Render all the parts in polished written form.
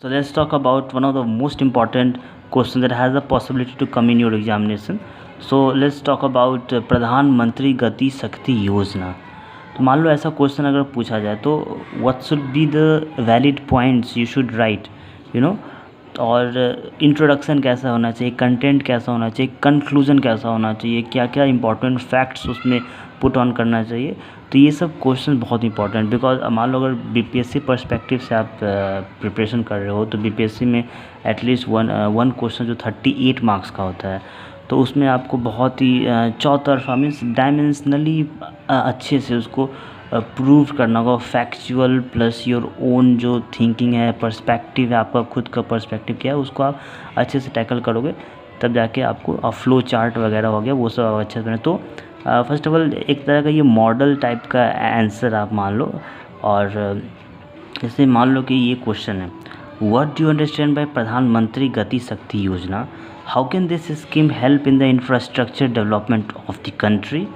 So let's talk about one of the most important questions that has a possibility to come in your examination. So let's talk about प्रधानमंत्री गति शक्ति योजना. तो मान लो ऐसा question अगर पूछा जाए तो what should be the valid points you should write, you know, और इंट्रोडक्शन कैसा होना चाहिए, कंटेंट कैसा होना चाहिए, कंक्लूजन कैसा होना चाहिए, क्या क्या इंपॉर्टेंट फैक्ट्स उसमें पुट ऑन करना चाहिए. तो ये सब क्वेश्चन बहुत इंपॉर्टेंट, बिकॉज मान लो अगर बीपीएससी पर्सपेक्टिव से आप प्रिपरेशन कर रहे हो तो बीपीएससी में एटलीस्ट वन क्वेश्चन जो 38 मार्क्स का होता है, तो उसमें आपको बहुत ही चौतरफा मीन्स डायमेंशनली अच्छे से उसको प्रूव करना होगा. फैक्चुअल प्लस योर ओन जो थिंकिंग है, पर्सपेक्टिव है, आपका खुद का पर्सपेक्टिव क्या है, उसको आप अच्छे से टैकल करोगे तब जाके आपको फ्लो चार्ट वगैरह हो गया वो सब आप अच्छे से बने. तो फर्स्ट ऑफ ऑल एक तरह का ये मॉडल टाइप का आंसर आप मान लो. और जैसे मान लो कि ये क्वेश्चन है, व्हाट डू अंडरस्टैंड बाय प्रधानमंत्री गति शक्ति योजना, how can this scheme help in the infrastructure development of the country.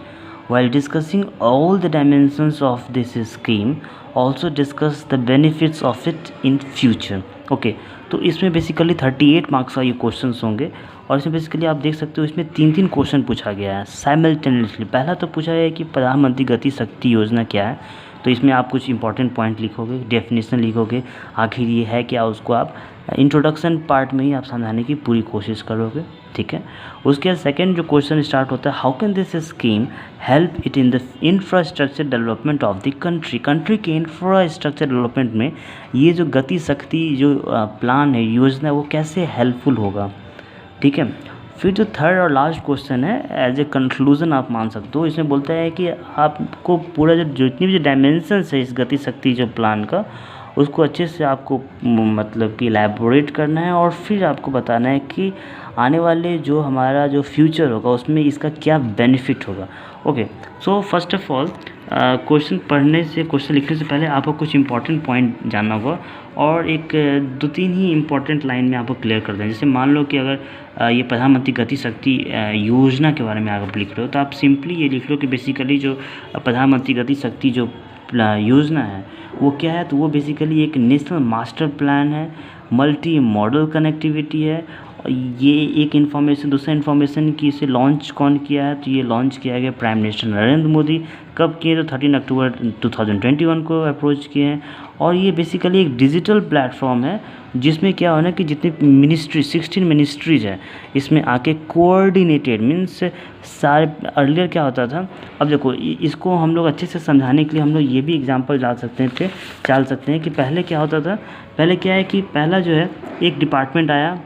While discussing all the dimensions of this scheme, also discuss the benefits of it in future. Okay, तो इसमें basically 38 marks का ये questions होंगे और इसमें basically आप देख सकते हो इसमें तीन क्वेश्चन पूछा गया है साइमल्टेनियसली. पहला तो पूछा गया है कि प्रधानमंत्री गति शक्ति योजना क्या है, तो इसमें आप कुछ इंपॉर्टेंट पॉइंट लिखोगे, डेफिनेशन लिखोगे, आखिर ये है क्या, उसको आप इंट्रोडक्शन पार्ट में ही आप समझाने की पूरी कोशिश करोगे. ठीक है. उसके बाद सेकेंड जो क्वेश्चन स्टार्ट होता है, how can this scheme help it in the infrastructure development of the country. Country के इंफ्रास्ट्रक्चर डेवलपमेंट में ये जो गति शक्ति जो प्लान है, योजना है, वो कैसे हेल्पफुल होगा. ठीक है. फिर जो थर्ड और लास्ट क्वेश्चन है, एज ए कंक्लूजन आप मान सकते हो, इसमें बोलता है कि आपको पूरा जो जितनी भी जो डायमेंशंस है इस गति शक्ति जो प्लान का, उसको अच्छे से आपको मतलब कि इलैबोरेट करना है और फिर आपको बताना है कि आने वाले जो हमारा जो फ्यूचर होगा उसमें इसका क्या बेनिफिट होगा. Okay, so first of all question पढ़ने से, क्वेश्चन लिखने से पहले आपको कुछ इंपॉर्टेंट पॉइंट जानना होगा और एक दो तीन ही इंपॉर्टेंट लाइन में आपको क्लियर कर दें. जैसे मान लो कि अगर ये प्रधानमंत्री गति शक्ति योजना के बारे में आप लिख रहे हो तो आप सिंपली ये लिख लो कि बेसिकली जो प्रधानमंत्री गति शक्ति जो योजना है वो क्या है. तो वो बेसिकली एक नेशनल मास्टर प्लान है, मल्टी मॉडल कनेक्टिविटी है. ये एक इन्फॉर्मेशन. दूसरा इन्फॉर्मेशन कि इसे लॉन्च कौन किया है, तो ये लॉन्च किया गया प्राइम मिनिस्टर नरेंद्र मोदी. कब किए, तो 13 अक्टूबर 2021 को अप्रोच किए हैं. और ये बेसिकली एक डिजिटल प्लेटफॉर्म है जिसमें क्या होना कि जितनी मिनिस्ट्री 16 मिनिस्ट्रीज है इसमें आके कोऑर्डिनेटेड मीन्स सारे. अर्लियर क्या होता था, अब देखो इसको हम लोग अच्छे से समझाने के लिए हम लोग ये भी एग्जांपल डाल सकते हैं कि पहले क्या होता था. पहले क्या है कि पहला जो है एक डिपार्टमेंट आया,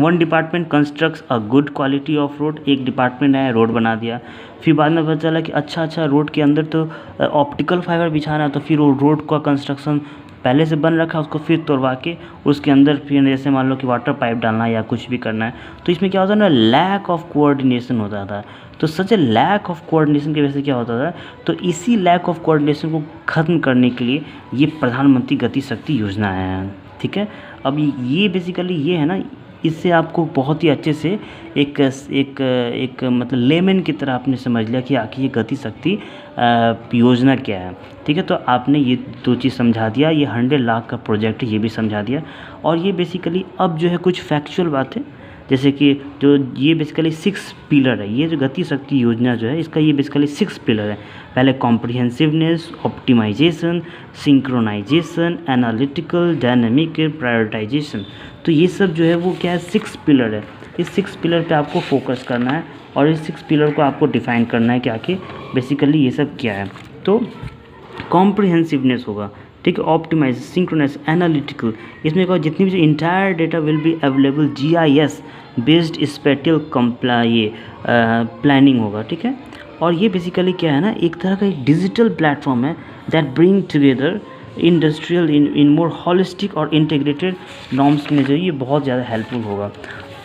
one department constructs a good quality of road. एक डिपार्टमेंट आया, रोड बना दिया. फिर बाद में पता चला कि अच्छा रोड के अंदर तो ऑप्टिकल फाइबर बिछाना है, तो फिर वो रोड का कंस्ट्रक्शन पहले से बन रखा है उसको फिर तोड़वा के उसके अंदर फिर जैसे मान लो कि वाटर पाइप डालना है या कुछ भी करना है, तो इसमें क्या होता है ना, लैक ऑफ कोऑर्डिनेशन होता था. तो सच ए लैक ऑफ कोऑर्डिनेशन की वजह से क्या होता था, तो इसी लैक ऑफ कोऑर्डिनेशन को ख़त्म करने के लिए ये प्रधानमंत्री गति शक्ति योजना है. ठीक है. अब ये बेसिकली ये है ना, इससे आपको बहुत ही अच्छे से एक मतलब लेमन की तरह आपने समझ लिया कि आखिर ये गति शक्ति योजना क्या है. ठीक है. तो आपने ये दो चीज़ समझा दिया, ये 100 लाख का प्रोजेक्ट है ये भी समझा दिया. और ये बेसिकली अब जो है कुछ फैक्चुअल बातें, जैसे कि जो ये बेसिकली 6 पिलर है, ये जो गति शक्ति योजना जो है इसका ये बेसिकली 6 पिलर है. पहले comprehensiveness, optimisation, synchronisation, analytical, dynamic, prioritisation. तो ये सब जो है वो क्या है, 6 पिलर है. इस 6 पिलर पे आपको फोकस करना है और इस 6 पिलर को आपको डिफाइन करना है कि आखिर बेसिकली ये सब क्या है. तो कॉम्प्रिहेंसिवनेस होगा, ठीक है, ऑप्टिमाइज, सिंक्रोनाइज, एनालिटिकल. इसमें क्या, जितनी भी जो entire data will be available GIS based spatial planning होगा. ठीक है. और ये बेसिकली क्या है ना, एक तरह का एक डिजिटल प्लेटफॉर्म है that bring together industrial in more holistic और इंटीग्रेटेड नॉर्म्स में जो ये बहुत ज़्यादा हेल्पफुल होगा.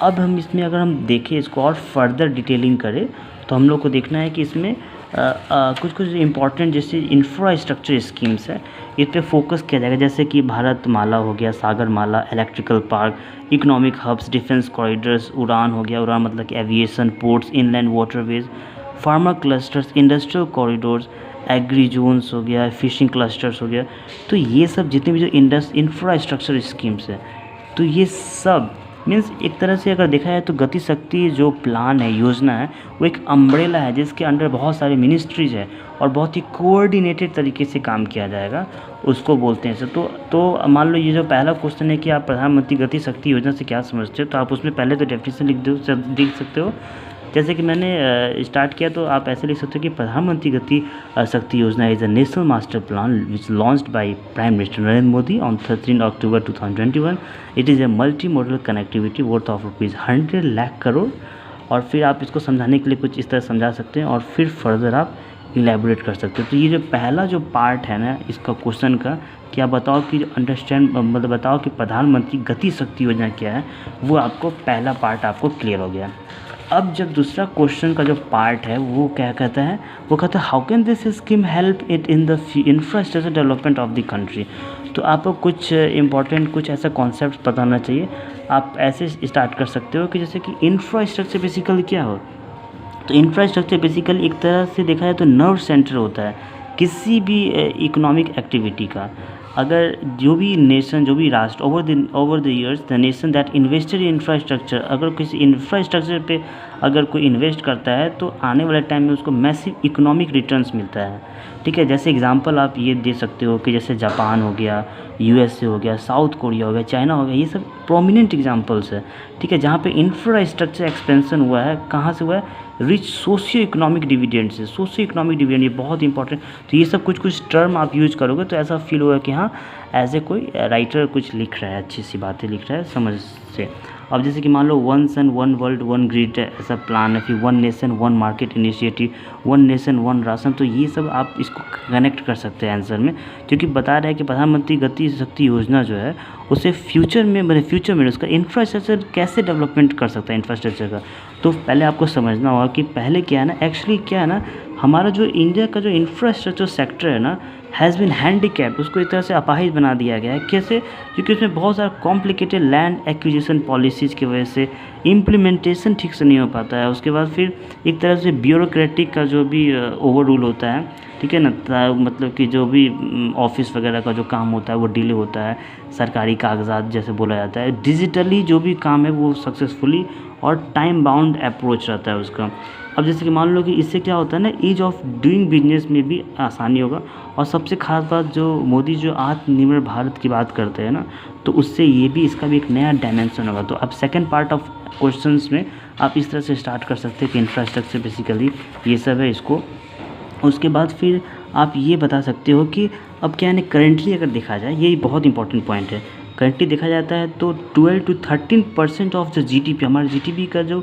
अब हम इसमें अगर हम देखें इसको और फर्दर डिटेलिंग करें तो हम लोग को देखना है कि इसमें कुछ इंपॉर्टेंट जैसे इंफ्रास्ट्रक्चर स्कीम्स है इस पर फोकस किया जाएगा. जैसे कि भारत माला हो गया, Sagarmala, electrical park, economic hubs, defence corridors, Udan हो गया, उड़ान मतलब कि aviation, ports, inland waterways, pharma clusters, industrial corridors, agri zones हो गया, फिशिंग क्लस्टर्स हो गया। तो ये सब जितने भी जो इंफ्रास्ट्रक्चर स्कीम्स है, तो ये सब मीन्स एक तरह से अगर देखा जाए तो गति शक्ति जो प्लान है, योजना है, वो एक अम्ब्रेला है जिसके अंडर बहुत सारे मिनिस्ट्रीज है और बहुत ही कोऑर्डिनेटेड तरीके से काम किया जाएगा, उसको बोलते हैं। तो मान लो ये जो पहला क्वेश्चन है कि आप प्रधानमंत्री गति शक्ति योजना से क्या समझते हो, तो आप उसमें पहले तो डेफिनेशन लिख सकते हो। जैसे कि मैंने स्टार्ट किया तो आप ऐसे लिख सकते हो कि प्रधानमंत्री गति शक्ति योजना is a national master plan which launched by prime minister Narendra Modi on 13 October 2021। It is a multi modal connectivity worth of ₹100 lakh crore. और फिर आप इसको समझाने के लिए कुछ इस तरह समझा सकते हैं और फिर फर्दर आप इलेबोरेट कर सकते हो। तो ये जो पहला जो पार्ट है ना इसका क्वेश्चन का, कि आप बताओ कि मतलब बताओ कि प्रधानमंत्री गति शक्ति योजना क्या है, वो आपको पहला पार्ट आपको क्लियर हो गया। अब जब दूसरा क्वेश्चन का जो पार्ट है वो क्या कहता है, वो कहता है how can this scheme help it in the infrastructure development of the country. तो आपको कुछ इंपॉर्टेंट कुछ ऐसा कॉन्सेप्ट पता होना चाहिए। आप ऐसे स्टार्ट कर सकते हो कि जैसे कि इंफ्रास्ट्रक्चर बेसिकली क्या हो। तो इंफ्रास्ट्रक्चर बेसिकली एक तरह से देखा जाए तो नर्व सेंटर होता है किसी भी इकोनॉमिक एक्टिविटी का। अगर जो भी नेशन, जो भी राष्ट्र over the years the nation that invested in infrastructure, अगर किसी इंफ्रास्ट्रक्चर पे अगर कोई इन्वेस्ट करता है तो आने वाले टाइम में उसको मैसिव इकोनॉमिक रिटर्न्स मिलता है। ठीक है, जैसे एग्जांपल आप ये दे सकते हो कि जैसे जापान हो गया, यूएसए हो गया, साउथ कोरिया हो गया, चाइना हो गया, ये सब प्रोमिनेंट एग्जांपल्स है। ठीक है, जहाँ पे इंफ्रास्ट्रक्चर एक्सपेंशन हुआ है, कहाँ से हुआ है, रिच सोशियो इकोनॉमिक डिविडेंड से। सोशियो इकोनॉमिक डिविडेंड ये बहुत इंपॉर्टेंट। तो ये सब कुछ टर्म आप यूज करोगे तो ऐसा फील होगा कि हाँ ऐसे कोई राइटर कुछ लिख रहा है, अच्छी सी बातें लिख रहा है समझ से। अब जैसे कि मान लो one sun one world one grid ऐसा प्लान है, फिर one nation one market initiative, one nation one ration. तो ये सब आप इसको कनेक्ट कर सकते हैं आंसर में, क्योंकि बता रहा है कि प्रधानमंत्री गति शक्ति योजना जो है उसे फ्यूचर में उसका इंफ्रास्ट्रक्चर कैसे डेवलपमेंट कर सकता है इंफ्रास्ट्रक्चर का। तो पहले आपको समझना होगा कि पहले क्या है ना, एक्चुअली क्या है ना, हमारा जो इंडिया का जो इंफ्रास्ट्रक्चर सेक्टर है ना हैज़ बिन हैंडीकैप्ड, उसको एक तरह से अपाहिज बना दिया गया है। कैसे? क्योंकि उसमें बहुत सारा कॉम्प्लिकेटेड लैंड एक्विजिशन पॉलिसीज़ की वजह से इम्प्लीमेंटेशन ठीक से नहीं हो पाता है। उसके बाद फिर एक तरह से ब्यूरोक्रेटिक का जो भी ओवर रूल होता है, ठीक है ना, मतलब कि जो भी ऑफिस वगैरह का जो काम होता है वो डिले होता है, सरकारी कागजात जैसे बोला जाता है, डिजिटली जो भी काम है वो सक्सेसफुली और टाइम बाउंड अप्रोच रहता है उसका। अब जैसे कि मान लो कि इससे क्या होता है ना, ईज ऑफ डूइंग बिजनेस में भी आसानी होगा। और सबसे खास बात, जो मोदी जो आत्मनिर्भर भारत की बात करते हैं ना, तो उससे ये भी इसका भी एक नया डायमेंशन होगा। तो अब सेकंड पार्ट ऑफ क्वेश्चंस में आप इस तरह से स्टार्ट कर सकते हैं कि इंफ्रास्ट्रक्चर बेसिकली ये सब है इसको। उसके बाद फिर आप ये बता सकते हो कि अब क्या है, करेंटली अगर देखा जाए, ये बहुत इंपॉर्टेंट पॉइंट है, करेंटली देखा जाता है तो 12 to 13% ऑफ द जीडीपी, हमारे जीडीपी का जो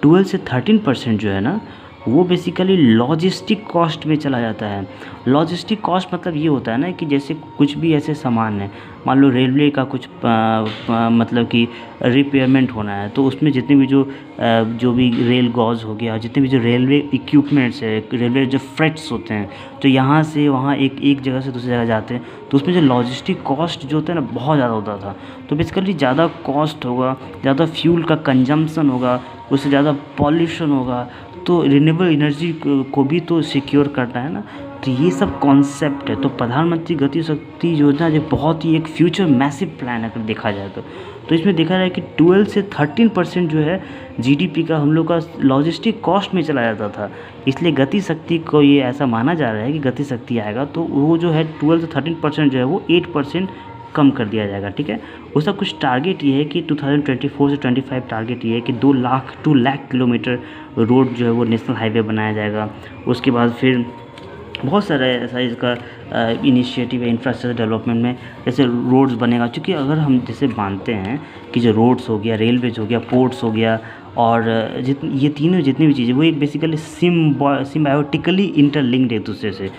12 से 13% जो है ना, वो बेसिकली लॉजिस्टिक कॉस्ट में चला जाता है। लॉजिस्टिक कॉस्ट मतलब ये होता है ना कि जैसे कुछ भी ऐसे सामान है, मान लो रेलवे का कुछ मतलब कि रिपेयरमेंट होना है, तो उसमें जितने भी जो भी रेल गॉज हो गया, जितने भी जो रेलवे इक्विपमेंट्स है, रेलवे जो फ्रेट्स होते हैं, तो यहाँ से वहाँ एक जगह से दूसरी जगह जाते हैं, तो उसमें जो लॉजिस्टिक कॉस्ट जो होता है ना बहुत ज़्यादा होता था। तो बेसिकली ज़्यादा कॉस्ट होगा, ज़्यादा फ्यूल का कंजम्पशन होगा, उससे ज़्यादा पॉल्यूशन होगा, तो रिन्यूएबल एनर्जी को भी तो सिक्योर करना है ना। तो ये सब कॉन्सेप्ट है। तो प्रधानमंत्री गति शक्ति योजना जो बहुत ही एक फ्यूचर मैसिव प्लान है अगर देखा जाए तो इसमें देखा जाए कि 12 से 13% जो है जीडीपी का हम लोग का लॉजिस्टिक कॉस्ट में चला जाता था। इसलिए गति शक्ति को ये ऐसा माना जा रहा है कि गति शक्ति आएगा तो वो जो है 12 से 13% जो है वो 8% कम कर दिया जाएगा। ठीक है, उसका कुछ टारगेट ये है कि 2024 से 25 टारगेट ये है कि 2 लाख किलोमीटर रोड जो है वो नेशनल हाईवे बनाया जाएगा। उसके बाद फिर बहुत सारा ऐसा इसका इनिशिएटिव है इंफ्रास्ट्रक्चर डेवलपमेंट में, जैसे रोड्स बनेगा। क्योंकि अगर हम जैसे मानते हैं कि जो रोड्स हो गया, रेलवेज हो गया, पोर्ट्स हो गया, और ये तीनों जितनी भी चीज़ें वो एक बेसिकली सिम्बायोटिकली इंटरलिंक्ड एक दूसरे से,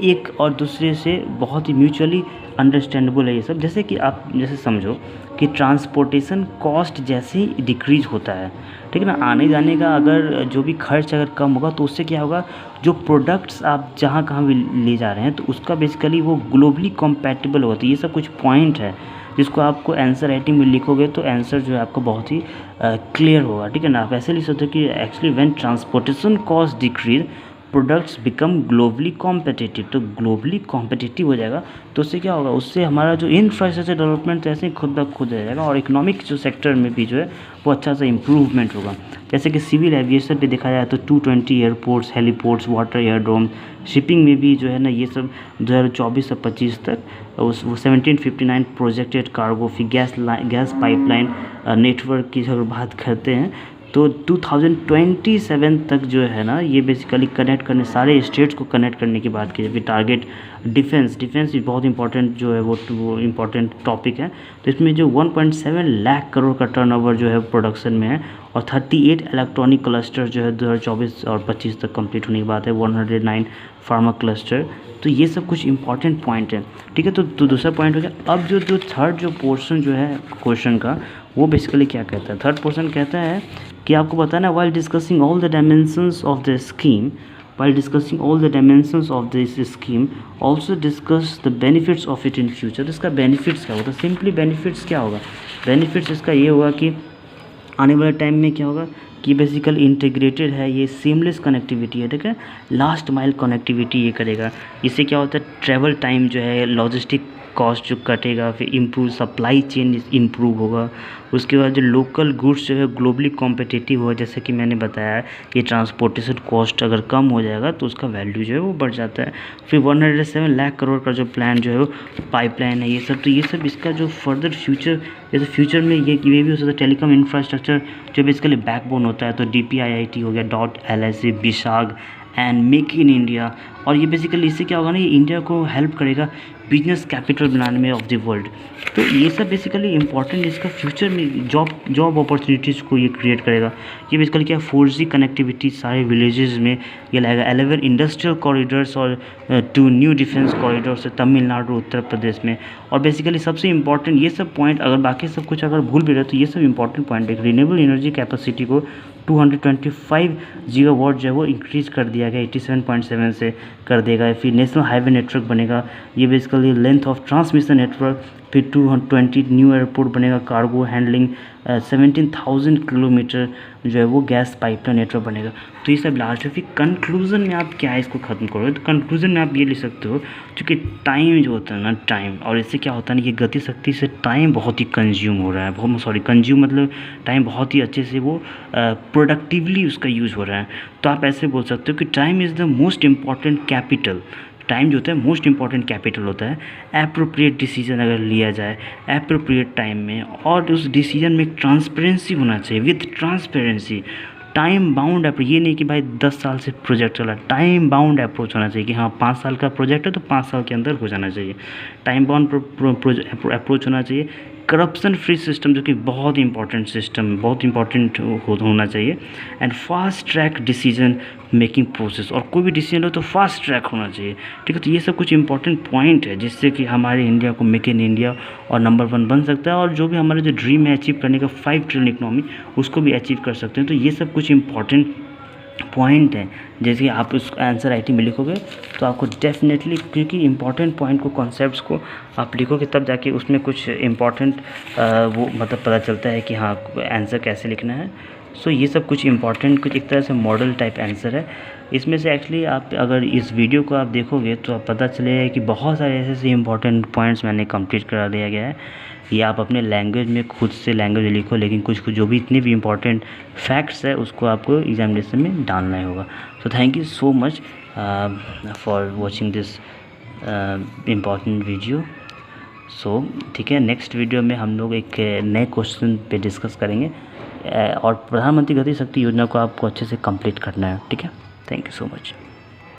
एक और दूसरे से बहुत ही म्यूचुअली अंडरस्टैंडेबल है ये सब। जैसे कि आप जैसे समझो कि ट्रांसपोर्टेशन कॉस्ट जैसे ही डिक्रीज होता है, ठीक है ना, आने जाने का अगर जो भी खर्च अगर कम होगा तो उससे क्या होगा, जो प्रोडक्ट्स आप जहाँ कहाँ भी ले जा रहे हैं तो उसका बेसिकली वो ग्लोबली कॉम्पैटिबल होगा। तो ये सब कुछ पॉइंट है जिसको आपको आंसर राइटिंग में लिखोगे तो आंसर जो है आपको बहुत ही क्लियर होगा। ठीक है ना, आप ऐसे लिख सकते हो कि actually when transportation cost decrease products become globally competitive, तो ग्लोबली कॉम्पिटिटिव हो जाएगा तो उससे क्या होगा, उससे हमारा जो इंफ्रास्ट्रक्चर डेवलपमेंट ऐसे ही खुद ब खुद हो जाएगा और इकोनॉमिक जो सेक्टर में भी जो है वो अच्छा सा इम्प्रूवमेंट होगा। जैसे कि सिविल एविएशन पे देखा जाए तो 220 airports, heliports, water aerodrome, shipping में भी जो है ना ये सब 2024 से 25 तक वो 1759 प्रोजेक्टेड कार्गो, फिर गैस पाइपलाइन नेटवर्क की अगर बात करते हैं तो 2027 तक जो है ना ये बेसिकली कनेक्ट करने, सारे स्टेट्स को कनेक्ट करने की बात की जाए। फिर टारगेट डिफेंस भी बहुत इंपॉर्टेंट जो है वो इम्पॉर्टेंट टॉपिक है। तो इसमें जो 1.7 लाख करोड़ का टर्नओवर जो है प्रोडक्शन में है और 38 इलेक्ट्रॉनिक क्लस्टर जो है 2024 और 25 तक कंप्लीट होने की बात है, 109 फार्मा क्लस्टर। तो ये सब कुछ इंपॉर्टेंट पॉइंट है, ठीक है। तो दूसरा पॉइंट हो गया। अब जो थर्ड जो पोर्शन जो है क्वेश्चन का वो बेसिकली क्या कहता है, थर्ड पोर्शन कहता है कि आपको पता है ना, while discussing all the dimensions of the scheme, also discuss the benefits of it in future। तो इसका बेनिफिट्स क्या होगा, तो सिंपली बेनिफिट्स क्या होगा, बेनिफिट्स इसका ये होगा कि आने वाले टाइम में क्या होगा कि बेसिकली इंटीग्रेटेड है, ये सीमलेस कनेक्टिविटी है, ठीक है, लास्ट माइल कनेक्टिविटी ये करेगा। इससे क्या होता है, ट्रैवल टाइम जो है, लॉजिस्टिक कॉस्ट जो कटेगा, फिर इम्प्रूव सप्लाई चेन इम्प्रूव होगा। उसके बाद जो लोकल गुड्स जो है ग्लोबली कॉम्पिटिटिव होगा, जैसे कि मैंने बताया कि ट्रांसपोर्टेशन कॉस्ट अगर कम हो जाएगा तो उसका वैल्यू जो है वो बढ़ जाता है। फिर 107 लाख करोड़ का जो प्लान जो है वो पाइपलाइन है, ये सब। तो ये सब इसका जो फर्दर फ्यूचर, जैसे फ्यूचर में ये भी हो सकता है टेलीकॉम इंफ्रास्ट्रक्चर जो बेसिकली बैकबोन होता है, तो DPIIT हो गया, .LIC, विशाग एंड मेक इन इंडिया। और ये बेसिकली इससे क्या होगा ना, ये इंडिया को हेल्प करेगा बिजनेस कैपिटल बनाने में ऑफ द वर्ल्ड। तो ये सब बेसिकली इंपॉर्टेंट, इसका फ्यूचर में जॉब अपॉर्चुनिटीज़ को ये क्रिएट करेगा। ये बेसिकली क्या, 4G कनेक्टिविटी सारे विलेजेस में ये लाएगा, 11 इंडस्ट्रियल कॉरिडोर्स और 2 न्यू डिफेंस कॉरिडोर्स है तमिलनाडु उत्तर प्रदेश में। और बेसिकली सबसे इंपॉर्टेंट ये सब पॉइंट, अगर बाकी सब कुछ अगर भूल भी रहे तो ये सब इंपॉर्टेंट पॉइंट है। रिन्यूएबल एनर्जी कैपेसिटी को 225 गीगावाट जो है वो इंक्रीज़ कर दिया गया, 87.7 से कर देगा। फिर नेशनल हाईवे नेटवर्क बनेगा, ये basically length of transmission network. फिर 220 न्यू एयरपोर्ट बनेगा, कार्गो हैंडलिंग 17,000 किलोमीटर जो है वो गैस पाइपलाइन नेटवर्क बनेगा। तो ये सब लास्ट है। फिर कंक्लूजन में आप क्या है इसको ख़त्म करोगे, तो कंक्लूजन में आप ये लिख सकते हो, क्योंकि टाइम जो होता है ना, टाइम, और इससे क्या होता है ना कि गति शक्ति से टाइम बहुत ही कंज्यूम हो रहा है, कंज्यूम मतलब टाइम बहुत ही अच्छे से वो प्रोडक्टिवली उसका यूज़ हो रहा है। तो आप ऐसे बोल सकते हो कि time is the most important capital. Time जो होता है मोस्ट इंपॉर्टेंट कैपिटल होता है। एप्रोप्रिएट डिसीजन अगर लिया जाए एप्रोप्रिएट टाइम में, और उस डिसीजन में ट्रांसपेरेंसी होना चाहिए, with transparency, time bound approach. ये नहीं कि भाई 10 साल से प्रोजेक्ट चला, टाइम बाउंड अप्रोच होना चाहिए कि हाँ 5 साल का प्रोजेक्ट है तो 5 साल के अंदर हो जाना चाहिए। टाइम बाउंड अप्रोच होना चाहिए। करप्शन फ्री सिस्टम जो कि बहुत इंपॉर्टेंट सिस्टम, बहुत इंपॉर्टेंट होना चाहिए। And fast track decision making process, और कोई भी डिसीजन हो तो फास्ट ट्रैक होना चाहिए, ठीक है। तो ये सब कुछ इंपॉर्टेंट पॉइंट है जिससे कि हमारे इंडिया को मेक इन इंडिया और नंबर 1 बन सकता है, और जो भी हमारे जो ड्रीम है अचीव करने का 5 ट्रिलियन इकोनॉमी, उसको भी अचीव कर सकते हैं। तो ये सब कुछ इंपॉर्टेंट पॉइंट है। जैसे आप उस आंसर राइटिंग में लिखोगे तो आपको डेफिनेटली, क्योंकि इंपॉर्टेंट पॉइंट को, कॉन्सेप्ट्स को आप लिखोगे तब जाके उसमें कुछ इंपॉर्टेंट वो मतलब पता चलता है कि हाँ आंसर कैसे लिखना है। सो ये सब कुछ इंपॉर्टेंट, कुछ एक तरह से मॉडल टाइप आंसर है। इसमें से एक्चुअली आप अगर इस वीडियो को आप देखोगे तो आप पता चलेगा कि बहुत सारे ऐसे इंपॉर्टेंट पॉइंट्स मैंने कंप्लीट करा दिया गया है। ये आप अपने लैंग्वेज में खुद से लैंग्वेज लिखो, लेकिन कुछ जो भी इतने भी इंपॉर्टेंट फैक्ट्स है उसको आपको एग्जामिनेशन में डालना ही होगा। So thank you so much for watching this important video. So ठीक है, नेक्स्ट वीडियो में हम लोग एक नए क्वेश्चन पे डिस्कस करेंगे, और प्रधानमंत्री गति शक्ति योजना को आपको अच्छे से कंप्लीट करना है, ठीक है। Thank you so much.